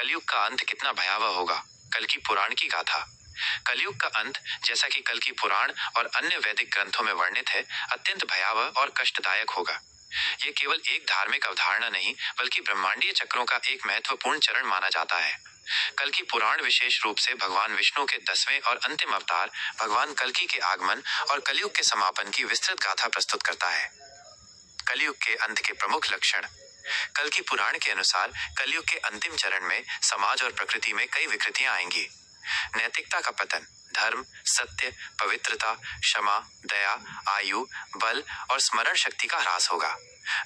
कलयुग का अंत कितना भयावह होगा। कल्कि पुराण की गाथा। कलयुग का अंत, जैसा कि कल्कि पुराण और अन्य वैदिक ग्रंथों में वर्णित है, अत्यंत भयावह और कष्टदायक होगा। यह केवल एक धार्मिक अवधारणा नहीं, बल्कि ब्रह्मांडीय चक्रों का एक महत्वपूर्ण चरण माना जाता है। कल्कि पुराण विशेष रूप से भगवान विष्णु के 10वें और अंतिम अवतार भगवान कल्कि के आगमन और कलयुग के समापन की विस्तृत गाथा प्रस्तुत करता है। कलयुग के अंत के प्रमुख लक्षण। कल्कि पुराण के अनुसार कलयुग के अंतिम चरण में समाज और प्रकृति में कई विकृतियां आएंगी। नैतिकता का पतन, धर्म, सत्य, पवित्रता, क्षमा, दया, आयु, बल और स्मरण शक्ति का ह्रास होगा।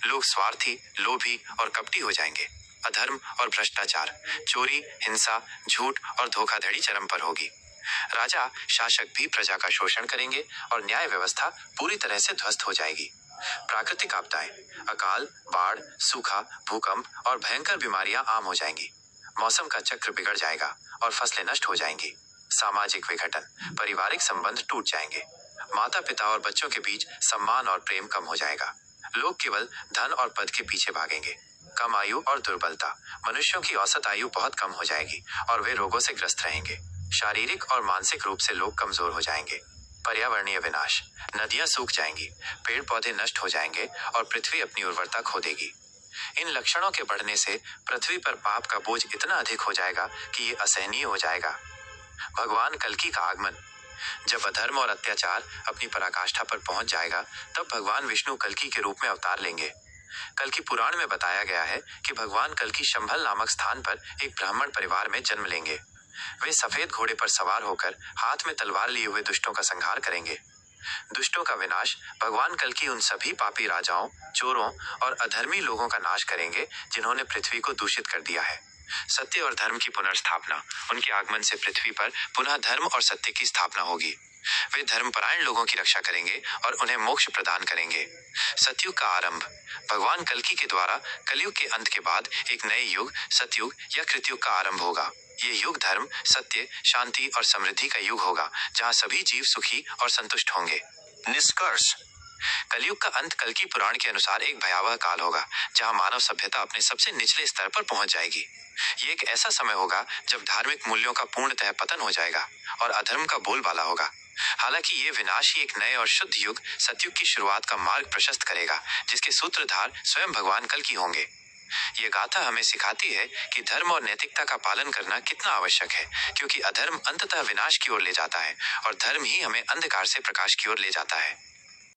लोग स्वार्थी, लोभी और कपटी हो जाएंगे। अधर्म और भ्रष्टाचार, चोरी, हिंसा, झूठ और धोखाधड़ी चरम पर होगी। राजा, शासक भी प्रजा का शोषण करेंगे और न्याय व्यवस्था पूरी तरह से ध्वस्त हो जाएगी। प्राकृतिक आपदाएं, अकाल, बाढ़, सूखा, भूकंप और भयंकर बीमारियां आम हो जाएंगी। मौसम का चक्र बिगड़ जाएगा और फसलें नष्ट हो जाएंगी। सामाजिक विघटन, पारिवारिक संबंध टूट जाएंगे। माता पिता और बच्चों के बीच सम्मान और प्रेम कम हो जाएगा। लोग केवल धन और पद के पीछे भागेंगे। कम आयु और दुर्बलता, मनुष्यों की औसत आयु बहुत कम हो जाएगी और वे रोगों से ग्रस्त रहेंगे। शारीरिक और मानसिक रूप से लोग कमजोर हो जाएंगे। पर्यावरणीय विनाश, नदियां सूख जाएंगी, पेड़ पौधे नष्ट हो जाएंगे और पृथ्वी अपनी उर्वरता खो देगी। इन लक्षणों के बढ़ने से पृथ्वी पर पाप का बोझ इतना अधिक हो जाएगा कि ये असहनीय हो जाएगा। भगवान कल्कि का आगमन। जब अधर्म और अत्याचार अपनी पराकाष्ठा पर पहुंच जाएगा, तब भगवान विष्णु कल्कि के रूप में अवतार लेंगे। कल्कि पुराण में बताया गया है कि भगवान कल्कि शंभल नामक स्थान पर एक ब्राह्मण परिवार में जन्म लेंगे। वे सफेद घोड़े पर सवार होकर हाथ में तलवार लिए हुए दुष्टों का संहार करेंगे। दुष्टों का विनाश, भगवान कल्कि उन सभी पापी राजाओं, चोरों और अधर्मी लोगों का नाश करेंगे जिन्होंने पृथ्वी को दूषित कर दिया है। सत्य और धर्म की पुनर्स्थापना। उनके आगमन से पृथ्वी पर पुनः धर्म और सत्य की स्थापना होगी। वे धर्मपरायण लोगों की रक्षा करेंगे और उन्हें मोक्ष प्रदान करेंगे। सतयुग का आरंभ। भगवान कल्कि के द्वारा कलयुग के अंत के बाद एक नए युग, सतयुग या कृतयुग का आरंभ होगा। ये युग धर्म, सत्य, शांति और समृद्धि का युग होगा, जहाँ सभी जीव सुखी और संतुष्ट होंगे। निष्कर्ष। कलयुग का अंत कल्कि पुराण के अनुसार एक भयावह काल होगा, जहां मानव सभ्यता अपने सबसे निचले स्तर पर पहुंच जाएगी। ये एक ऐसा समय होगा जब धार्मिक मूल्यों का पूर्णतः पतन हो जाएगा और अधर्म का बोलबाला होगा। हालांकि ये विनाश ही एक नए और शुद्ध युग, सतयुग की शुरुआत का मार्ग प्रशस्त करेगा, जिसके सूत्रधार स्वयं भगवान कल्कि होंगे। ये गाथा हमें सिखाती है कि धर्म और नैतिकता का पालन करना कितना आवश्यक है, क्योंकि अधर्म अंततः विनाश की ओर ले जाता है और धर्म ही हमें अंधकार से प्रकाश की ओर ले जाता है।